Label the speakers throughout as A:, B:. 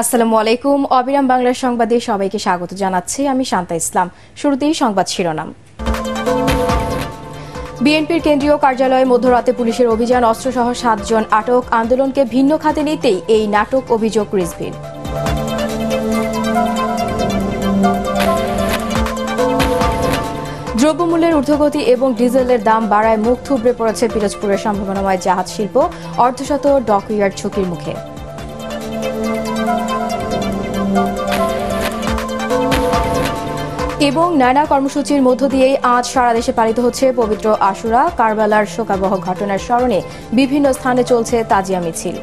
A: আসসালামু আলাইকুম। অবিরাম বাংলার সংবাদে সবাইকে স্বাগত জানাচ্ছি আমি শান্তা ইসলাম। শুরুতেই সংবাদ শিরোনাম। বিএনপির কেন্দ্রীয় কার্যালয়ে মধ্যরাতে পুলিশের অভিযান, অস্ত্রসহ ৭ জন আটক। আন্দোলনকে ভিন্ন খাতে নিতেই এই নাটক, অভিযোগ রিজভির। দ্রব্যমূল্যের ঊর্ধ্বগতি এবং ডিজেলের দাম বাড়ায় মুখ থুবড়ে পড়েছে পিরোজপুরের সম্ভাবনাময় জাহাজ শিল্প, অর্ধশত ডকইয়ার্ড ঝুঁকির মুখে। এবং নানা কর্মসূচির মধ্য দিয়েই আজ সারা দেশে পালিত হচ্ছে পবিত্র আশুরা। কারবালার শোকাবহ ঘটনার স্মরণে বিভিন্ন স্থানে চলছে তাজিয়া মিছিল।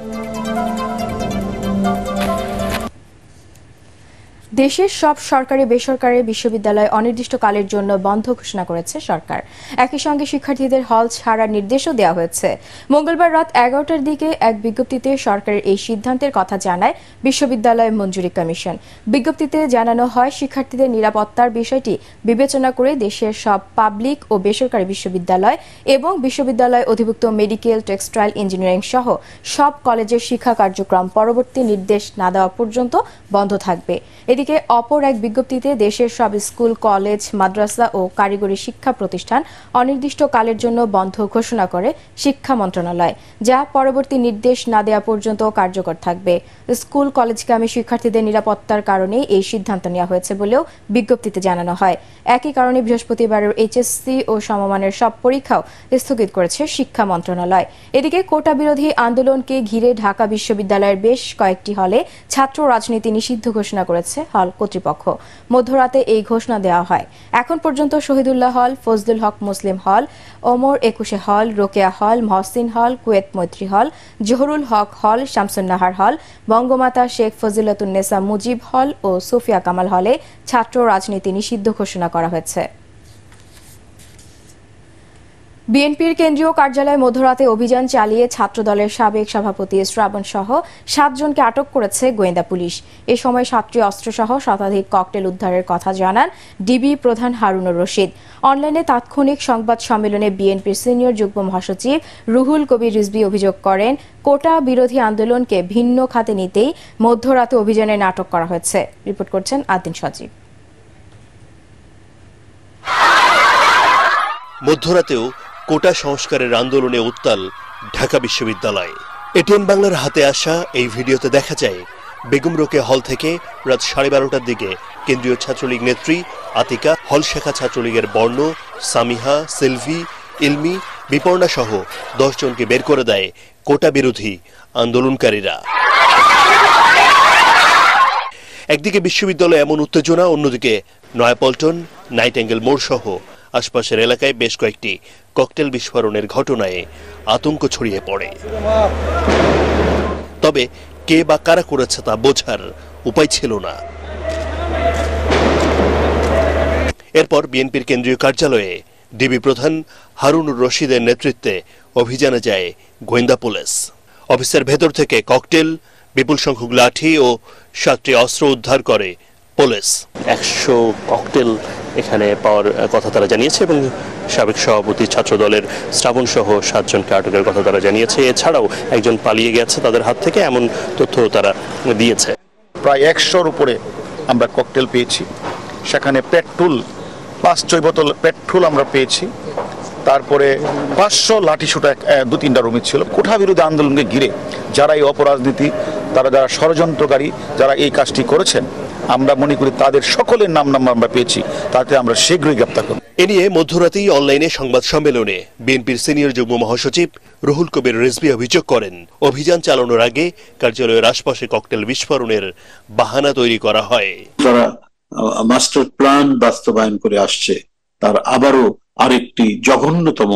A: দেশের সব সরকারি বেসরকারি বিশ্ববিদ্যালয় অনির্দিষ্টকালের জন্য বন্ধ ঘোষণা করেছে সরকার। একই সঙ্গে শিক্ষার্থীদের হল ছাড়ার নির্দেশও দেওয়া হয়েছে। মঙ্গলবার রাত 11টার দিকে এক বিজ্ঞপ্তিতে সরকারের এই সিদ্ধান্তের কথা জানায় বিশ্ববিদ্যালয় মঞ্জুরি কমিশন। বিজ্ঞপ্তিতে জানানো হয়, শিক্ষার্থীদের নিরাপত্তার বিষয়টি বিবেচনা করে দেশের সব পাবলিক ও বেসরকারি বিশ্ববিদ্যালয় এবং বিশ্ববিদ্যালয় অধিভুক্ত মেডিকেল, টেক্সটাইল, ইঞ্জিনিয়ারিং সহ সব কলেজের শিক্ষা কার্যক্রম পরবর্তী নির্দেশ না দেওয়া পর্যন্ত বন্ধ থাকবে। এদিকে অপর এক বিজ্ঞপ্তিতে দেশের সব স্কুল, কলেজ, মাদ্রাসা ও কারিগরি শিক্ষা প্রতিষ্ঠান অনির্দিষ্টকালের জন্য বন্ধ ঘোষণা করে শিক্ষা মন্ত্রণালয়, যা পরবর্তী নির্দেশ না দেওয়া পর্যন্ত কার্যকর থাকবে। স্কুল কলেজগামী শিক্ষার্থীদের নিরাপত্তার কারণে এই সিদ্ধান্ত নেওয়া হয়েছে বলেও বিজ্ঞপ্তিতে জানানো হয়। একই কারণে বৃহস্পতিবারের এইচএসসি ও সমমানের সব পরীক্ষাও স্থগিত করেছে শিক্ষা মন্ত্রণালয়। এদিকে কোটা বিরোধী আন্দোলনকে ঘিরে ঢাকা বিশ্ববিদ্যালয়ের বেশ কয়েকটি হলে ছাত্র রাজনীতি নিষিদ্ধ ঘোষণা করেছে হল কর্তৃপক্ষ। মধ্যরাতে এই ঘোষণা দেওয়া হয়। এখন পর্যন্ত শহীদুল্লাহ হল, ফজলুল হক মুসলিম হল, ওমর একুশে হল, রোকেয়া হল, মহসিন হল, কুয়েত মৈত্রী হল, জহুরুল হক হল, শামসুন্নাহার হল, বঙ্গমাতা শেখ ফজিলাতুন্নেসা মুজিব হল ও সুফিয়া কামাল হলে ছাত্র রাজনীতি নিষিদ্ধ ঘোষণা করা হয়েছে। বিএনপির কেন্দ্রীয় কার্যালয়ে মধ্যরাতে অভিযান চালিয়ে ছাত্রদলের সাবেক সভাপতি শ্রাবণ সহ ৭ জনকে আটক করেছে গোয়েন্দা পুলিশ। এ সময় ৭টি অস্ত্রসহ শতাধিক ককটেল উদ্ধারের কথা জানান ডিবি প্রধান হারুনুর রশিদ। অনলাইনে তাৎক্ষণিক সংবাদ সম্মেলনে বিএনপির সিনিয়র যুগ্ম মহাসচিব রুহুল কবির রিজভী অভিযোগ করেন, কোটা বিরোধী আন্দোলনকে ভিন্ন খাতে নিতেই মধ্যরাতে অভিযানে নাটক করা হয়েছে। রিপোর্ট করছেন আদিন সজীব।
B: মধ্যরাতেও কোটা সংস্কারের আন্দোলনে উত্তাল ঢাকা বিশ্ববিদ্যালয়। এটিএন বাংলার হাতে আসা এই ভিডিওতে দেখা যায়, বেগম রোকেয়া হল থেকে রাত 12:30টার দিকে কেন্দ্রীয় ছাত্রলীগ নেত্রী আতিকা, হল শাখা ছাত্রলীগের বর্ণ, সামিহা, সিলভি, ইলমি, বিপর্ণা সহ 10 জনকে বের করে দেয় কোটা বিরোধী আন্দোলনকারীরা। একদিকে বিশ্ববিদ্যালয়ে এমন উত্তেজনা, অন্যদিকে নয়াপল্টন, নাইটেঙ্গেল মোড় সহ আশপাশের এলাকায় বেশ কয়েকটি ককটেল বিস্ফোরণের ঘটনায় আতঙ্ক ছড়িয়ে পড়ে। তবে কে বা কারা করেছে তা বোঝার উপায় ছিল না। এরপর বিএনপির কেন্দ্রীয় কার্যালয়ে ডিবি প্রধান হারুনুর রশিদের নেতৃত্বে অভিযানে যায় গোয়েন্দা পুলিশ। অফিসের ভেতর থেকে ককটেল, বিপুল সংখ্যক লাঠি ও 7টি অস্ত্র উদ্ধার করে পুলিশ। 100 ককটেল এখানে পাওয়ার কথা তারা জানিয়েছে এবং সাবেক সভাপতি ছাত্রদলের শ্রাবণ সহ 7 জনকে আটকের কথা তারা জানিয়েছে। এছাড়াও একজন পালিয়ে গেছে তাদের হাত থেকে, এমন তথ্য তারা দিয়েছে।
C: প্রায় 100-র উপরে আমরা ককটেল পেয়েছি। সেখানে পেট্রোল, 5-6 বোতল পেট্রোল আমরা পেয়েছি। তারপরে 500 লাঠিসোঁটা 2-3টা রুমে ছিল। কোটা বিরোধী আন্দোলনকে ঘিরে যারা এই অপরাজনীতি, যারা ষড়যন্ত্রকারী, যারা এই কাজটি করেছেন, আমরা মনে করি তাদের সকলের নাম আমরা পেয়েছি, তাতে আমরা শীঘ্রই গ্রেপ্তার করব।
B: এ নিয়ে মধ্যরাতেই অনলাইনে সংবাদ সম্মেলনে বিএনপির সিনিয়র যুগ্ম মহাসচিব রুহুল কবির রিজভী অভিযোগ করেন, অভিযান চালানোর আগে কার্যালয়ের আশপাশে ককটেল বিস্ফোরণের বাহানা তৈরি করা হয়।
D: যারা মাস্টার প্ল্যান বাস্তবায়ন করে আসছে, তার আবারও আরেকটি জঘন্যতম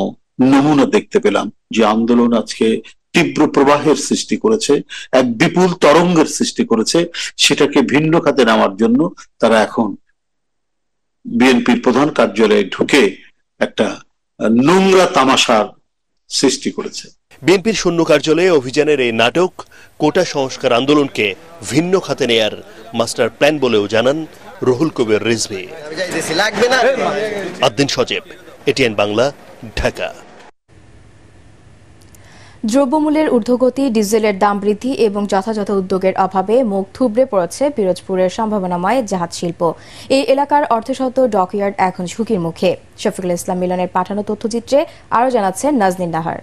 D: নমুনা দেখতে পেলাম, যে আন্দোলন আজকে তীব্র প্রবাহের সৃষ্টি করেছে, এক বিপুল তরঙ্গের সৃষ্টি করেছে। সেটাকে ভিন্ন খাতে নেওয়ার জন্য তারা এখন বিএনপির প্রধান কার্যালয়ে ঢুকে একটা নোংরা তামাশার সৃষ্টি করেছে।
B: বিএনপির শূন্য কার্যালয়ে অভিযানের এই নাটক কোটা সংস্কার আন্দোলনকে ভিন্ন খাতে নেয়ার মাস্টার প্ল্যান বলেও জানান রুহুল কবির রিজভী। আদিন সজীব, এটিএন বাংলা, ঢাকা।
A: দ্রব্যমূল্যের ঊর্ধ্বগতি, ডিজেলের দাম বৃদ্ধি এবং যথাযথ উদ্যোগের অভাবে মুখ থুবড়ে পড়েছে পিরোজপুরের সম্ভাবনাময় জাহাজ শিল্প। এই এলাকার অর্ধশত ডকইয়ার্ড এখন ঝুঁকির মুখে। শফিকুল ইসলাম মিলনের পাঠানো তথ্যচিত্রে আরও জানাচ্ছেন নাজনীন নাহার।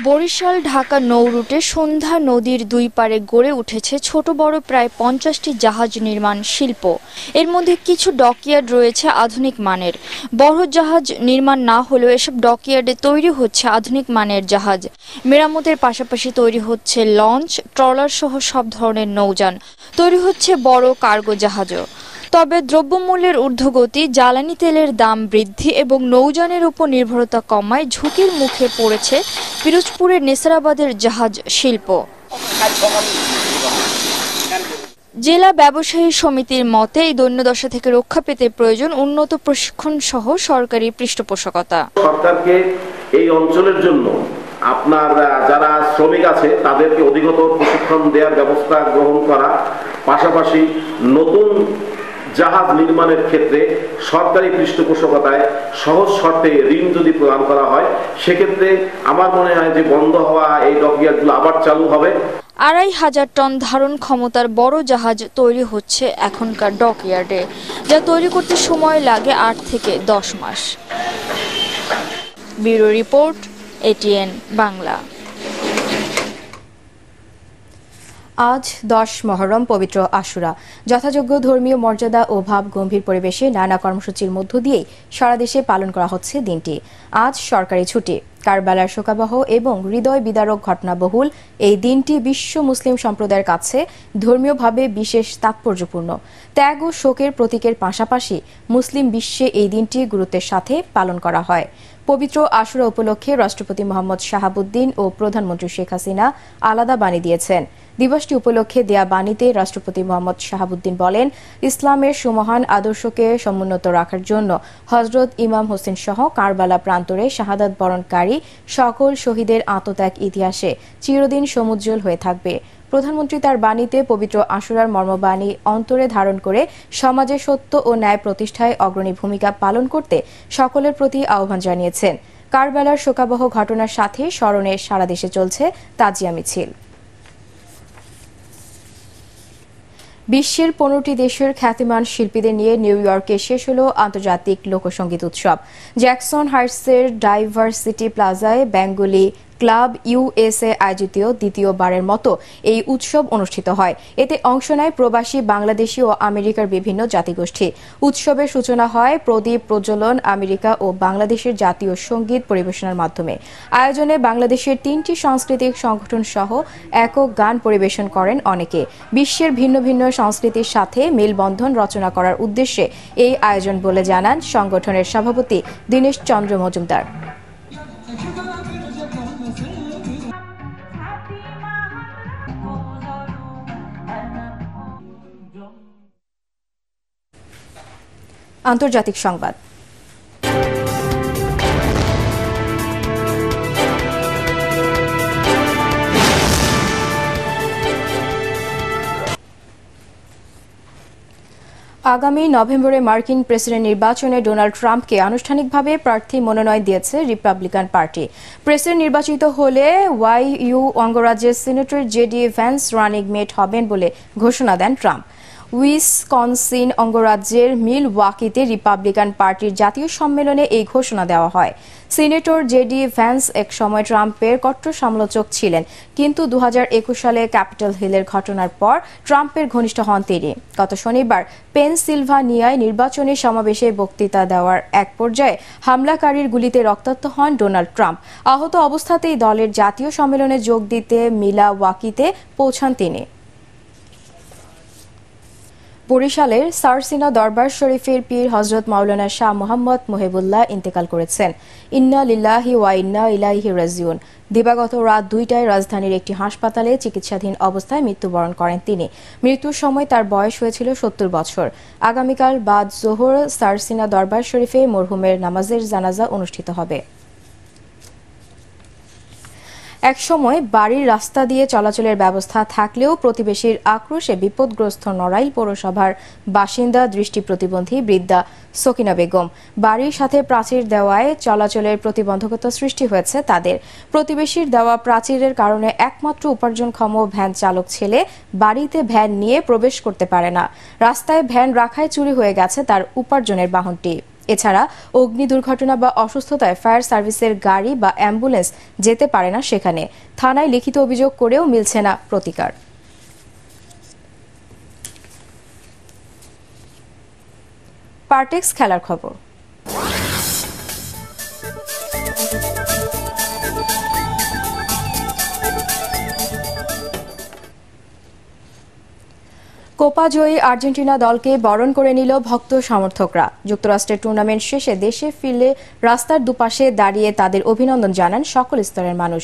E: বরিশাল ঢাকা নৌ রুটে সন্ধ্যা নদীর দুই পারে গড়ে উঠেছে ছোট বড় প্রায় 50টি জাহাজ নির্মাণ শিল্প। এর মধ্যে কিছু ডকইয়ার্ড রয়েছে আধুনিক মানের। বড় জাহাজ নির্মাণ না হলেও এসব ডকইয়ার্ডে তৈরি হচ্ছে আধুনিক মানের জাহাজ। মেরামতের পাশাপাশি তৈরি হচ্ছে লঞ্চ, ট্রলার সহ সব ধরনের নৌযান। তৈরি হচ্ছে বড় কার্গো জাহাজও। তবে দ্রব্যমূল্যের ঊর্ধ্বগতি, জ্বালানি তেলের দাম বৃদ্ধি এবং নৌযানের উপর নির্ভরতা কমায় ঝুঁকির মুখে পড়েছে পিরোজপুরের নেসারাবাদের জাহাজ শিল্প। জেলা ব্যবসায়ী সমিতির মতে এই দৈন্যদশা থেকে রক্ষা পেতে প্রয়োজন উন্নত প্রশিক্ষণ সহ সরকারি পৃষ্ঠপোষকতা।
F: সরকারকে এই অঞ্চলের জন্য আপনার যারা শ্রমিক আছে তাদেরকে অধিকতর প্রশিক্ষণ দেওয়ার ব্যবস্থা গ্রহণ করা, পাশাপাশি নতুন জাহাজ নির্মাণের ক্ষেত্রে সরকারি পৃষ্ঠপোষকতায় সহজ শর্তে ঋণ যদি প্রদান করা হয়, সেক্ষেত্রে আমার মনে হয় যে বন্ধ হওয়া এই ডকইয়ার্ডগুলো আবার চালু হবে।
E: 2500 টন ধারণ ক্ষমতার বড় জাহাজ তৈরি হচ্ছে এখনকার ডকইয়ার্ডে, যা তৈরি করতে সময় লাগে 8 থেকে 10 মাস। Bureau report, ATN Bangla.
A: আজ 10 মহরম, পবিত্র আশুরা। যথাযোগ্য ধর্মীয় মর্যাদা ও ভাব গম্ভীর পরিবেশে নানা কর্মসূচির মধ্য দিয়েই সারা দেশে পালন করা হচ্ছে দিনটি। আজ সরকারি ছুটি। কারবালার শোকাবহ এবং হৃদয় বিদারক ঘটনাবহুল এই দিনটি বিশ্ব মুসলিম সম্প্রদায়ের কাছে ধর্মীয়ভাবে বিশেষ তাৎপর্যপূর্ণ। ত্যাগ ও শোকের প্রতীকের পাশাপাশি মুসলিম বিশ্বে এই দিনটি গুরুত্বের সাথে পালন করা হয়। পবিত্র আশুরা উপলক্ষে রাষ্ট্রপতি মোহাম্মদ শাহাবুদ্দিন ও প্রধানমন্ত্রী শেখ হাসিনা আলাদা বাণী দিয়েছেন। দিবসটি উপলক্ষে দেয়া বাণীতে রাষ্ট্রপতি মোহাম্মদ শাহাবুদ্দিন বলেন, ইসলামের সুমহান আদর্শকে সমুন্নত রাখার জন্য হযরত ইমাম হোসেন সহ কারবালা প্রান্তরে শাহাদাত বরণকারী সকল শহীদের আত্মত্যাগ ইতিহাসে চিরদিন সমুজ্জ্বল হয়ে থাকবে। প্রধানমন্ত্রী তার বাণীতে পবিত্র আশুরার মর্মবাণী অন্তরে ধারণ করে সমাজে সত্য ও ন্যায় প্রতিষ্ঠায় অগ্রণী ভূমিকা পালন করতে সকলের প্রতি আহ্বান জানিয়েছেন। কারবালার শোকাবহ ঘটনার সাথে স্মরণে সারা দেশে চলছে তাজিয়া মিছিল। বিশ্বের 15টি দেশের খ্যাতিমান শিল্পীদের নিয়ে নিউ ইয়র্কে শেষ হল আন্তর্জাতিক লোকসঙ্গীত উৎসব। জ্যাকসন হাইটসের ডাইভার্সিটি প্লাজায় বেঙ্গলি ক্লাব ইউএসএ আয়োজিত দ্বিতীয়বারের মতো এই উৎসব অনুষ্ঠিত হয়। এতে অংশ নেয় প্রবাসী বাংলাদেশি ও আমেরিকার বিভিন্ন জাতিগোষ্ঠী। উৎসবের সূচনা হয় প্রদীপ প্রজ্বলন, আমেরিকা ও বাংলাদেশের জাতীয় সঙ্গীত পরিবেশনার মাধ্যমে। আয়োজনে বাংলাদেশের 3টি সাংস্কৃতিক সংগঠন সহ একক গান পরিবেশন করেন অনেকে। বিশ্বের ভিন্ন ভিন্ন সংস্কৃতির সাথে মেলবন্ধন রচনা করার উদ্দেশ্যে এই আয়োজন বলে জানান সংগঠনের সভাপতি দীনেশ চন্দ্র মজুমদার। আন্তর্জাতিক সংবাদ। আগামী নভেম্বরে মার্কিন প্রেসিডেন্ট নির্বাচনে ডোনাল্ড ট্রাম্পকে আনুষ্ঠানিকভাবে প্রার্থী মনোনয়ন দিয়েছে রিপাবলিকান পার্টি। প্রেসিডেন্ট নির্বাচিত হলে ওয়াইইউ অঙ্গরাজ্যের senator JD Vance running mate হবেন বলে ঘোষণা দেন ট্রাম্প। উইসকনসিন অঙ্গরাজ্যের মিলওয়াকিতে রিপাবলিকান পার্টির জাতীয় সম্মেলনে এই ঘোষণা দেওয়া হয়। সিনেটর জেডি ভ্যান্স এক সময় ট্রাম্পের কট্টর সমালোচক ছিলেন, কিন্তু 2021 সালে ক্যাপিটল হিলের ঘটনার পর ট্রাম্পের ঘনিষ্ঠ হন তিনি। গত শনিবার পেনসিলভানিয়ায় নির্বাচনী সমাবেশে বক্তৃতা দেওয়ার এক পর্যায়ে হামলাকারীর গুলিতে রক্তাক্ত হন ডোনাল্ড ট্রাম্প। আহত অবস্থাতেই দলের জাতীয় সম্মেলনে যোগ দিতে মিলওয়াকিতে পৌঁছান তিনি। বরিশালের সারসিনা দরবার শরীফের পীর হযরত মাওলানা শাহ মোহাম্মদ মুহিবুল্লাহ ইন্তেকাল করেছেন। ইন্না লিল্লাহি ওয়া ইন্না ইলাইহি রাজিউন। দিবাগত রাত 2টায় রাজধানীর একটি হাসপাতালে চিকিৎসাধীন অবস্থায় মৃত্যুবরণ করেন তিনি। মৃত্যুর সময় তার বয়স হয়েছিল 70 বছর। আগামীকাল বাদ জোহর সারসিনা দরবার শরীফে মরহুমের নামাজের জানাজা অনুষ্ঠিত হবে। একসময় বাড়ির রাস্তা দিয়ে চলাচলের ব্যবস্থা থাকলেও প্রতিবেশীর আক্রোশে বিপদগ্রস্ত নড়াইল পৌরসভার বাসিন্দা দৃষ্টি প্রতিবন্ধী বৃদ্ধা সকিনা বেগম। বাড়ির সাথে প্রাচীর দেওয়ায় চলাচলের প্রতিবন্ধকতা সৃষ্টি হয়েছে তাদের। প্রতিবেশীর দেওয়া প্রাচীরের কারণে একমাত্র উপার্জনক্ষম ভ্যান চালক ছেলে বাড়িতে ভ্যান নিয়ে প্রবেশ করতে পারে না। রাস্তায় ভ্যান রাখায় চুরি হয়ে গেছে তার উপার্জনের বাহনটি। এছাড়া অগ্নি দুর্ঘটনা বা অসুস্থতায় ফায়ার সার্ভিসের গাড়ি বা অ্যাম্বুলেন্স যেতে পারে না সেখানে। থানায় লিখিত অভিযোগ করেও মিলছে না প্রতিকার। পার্টেক্স খেলার খবর। কোপা জয়ী আর্জেন্টিনা দলকে বরণ করে নিল ভক্ত সমর্থকরা। যুক্তরাষ্ট্রের টুর্নামেন্ট শেষে দেশে ফিরলে রাস্তার দুপাশে দাঁড়িয়ে তাদের অভিনন্দন জানান সকল স্তরের মানুষ।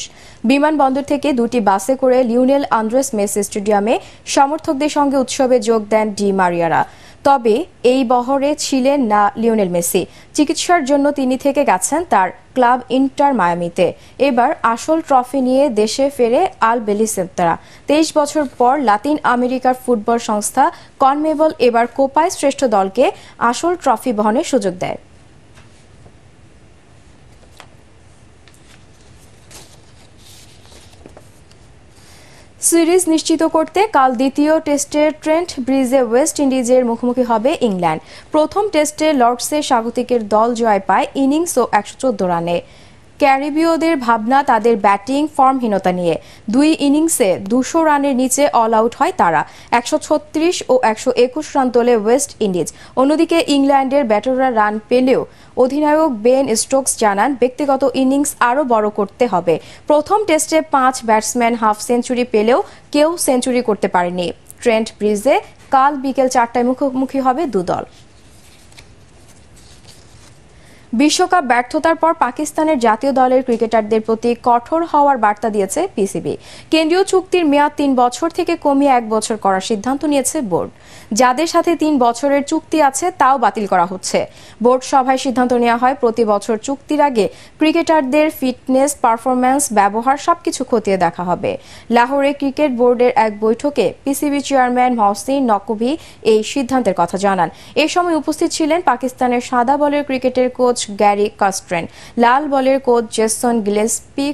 A: বিমানবন্দর থেকে দুটি বাসে করে লিওনেল আন্দ্রেস মেসি স্টেডিয়ামে সমর্থকদের সঙ্গে উৎসবে যোগ দেন ডি মারিয়ারা। তবে এই বহরে ছিলেন না লিওনেল মেসি। চিকিৎসার জন্য তিনি থেকে গেছেন তার ক্লাব ইন্টার মায়ামিতে। এবার আসল ট্রফি নিয়ে দেশে ফেরে আল বেলিসেন্তারা। 23 বছর পর লাতিন আমেরিকার ফুটবল সংস্থা কনমেবল এবার কোপায় শ্রেষ্ঠ দলকে আসল ট্রফি বহনের সুযোগ দেয়। সিরিজ নিশ্চিত করতে কাল দ্বিতীয় টেস্টে ট্রেন্ট ব্রিজে ওয়েস্ট ইন্ডিজের মুখোমুখি হবে ইংল্যান্ড। প্রথম টেস্টে লর্ডসে স্বাগতিকের দল জয় পায় ইনিংস ও 114 রানে। ক্যারিবীয়দের ভাবনা তাদের ব্যাটিং ফর্মহীনতা নিয়ে। দুই ইনিংসে 200 রানের নিচে অল আউট হয় তারা। 136 ও 121 রান তোলে ওয়েস্ট ইন্ডিজ। অন্যদিকে ইংল্যান্ডের ব্যাটাররা রান পেলেও অধিনায়ক বেন স্টোকস জানান ব্যক্তিগত ইনিংস আরও বড় করতে হবে। প্রথম টেস্টে 5 ব্যাটসম্যান হাফ সেঞ্চুরি পেলেও কেউ সেঞ্চুরি করতে পারেনি। ট্রেন্ট ব্রিজে কাল বিকেল 4টায় মুখোমুখি হবে দুদল। বিশ্বকাপ ব্যর্থতার পর পাকিস্তানের জাতীয় দলের ক্রিকেটারদের প্রতি কঠোর হওয়ার বার্তা দিয়েছে পিসিবি। কেন্দ্রীয় চুক্তির মেয়াদ 3 বছর থেকে কমিয়ে 1 বছর করার সিদ্ধান্ত নিয়েছে বোর্ড। যাদের সাথে 3 বছরের চুক্তি আছে তাও বাতিল করা হচ্ছে। বোর্ড সভায় সিদ্ধান্ত নেওয়া হয় প্রতি বছর চুক্তির আগে ক্রিকেটারদের ফিটনেস, পারফরম্যান্স, ব্যবহার সবকিছু খতিয়ে দেখা হবে। লাহোরে ক্রিকেট বোর্ডের এক বৈঠকে পিসিবি চেয়ারম্যান মহসিন নকভি এই সিদ্ধান্তের কথা জানান। এ সময় উপস্থিত ছিলেন পাকিস্তানের সাদা বলের ক্রিকেটের কোচ গ্যারি কাস্ট্রেন, লাল বলের কোচ জেসন গিলেস্পি,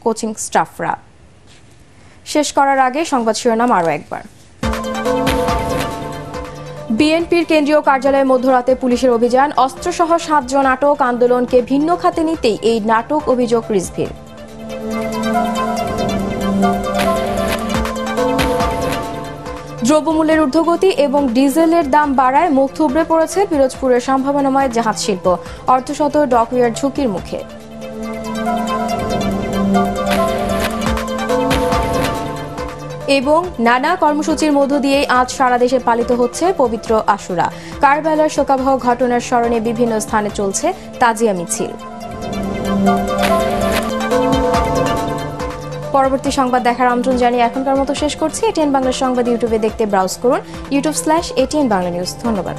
A: কোচিং স্টাফরা। শেষ করার আগে সংবাদ শিরোনাম আরও একবার। বিএনপির কেন্দ্রীয় কার্যালয়ে মধ্যরাতে পুলিশের অভিযান, অস্ত্রসহ 7 জন আটক। আন্দোলনকে ভিন্ন খাতে নিতেই এই নাটক, অভিযোগ রিজভির। দ্রব্যমূল্যের ঊর্ধ্বগতি এবং ডিজেলের দাম বাড়ায় মুখ থুবড়ে পড়েছে পিরোজপুরের সম্ভাবনাময় জাহাজ শিল্প। অর্ধশত ডকইয়ার্ড ঝুঁকির মুখে। এবং নানা কর্মসূচির মধ্য দিয়েই আজ সারা দেশে পালিত হচ্ছে পবিত্র আশুরা। কারবালার শোকাবহ ঘটনার স্মরণে বিভিন্ন স্থানে চলছে তাজিয়া মিছিল। পরবর্তী সংবাদ দেখার আমন্ত্রণ জানিয়ে এখনকার মতো শেষ করছি। এটিএন বাংলা সংবাদ ইউটিউবে দেখতে ব্রাউজ করুন youtube/ATN বাংলা নিউজ। ধন্যবাদ।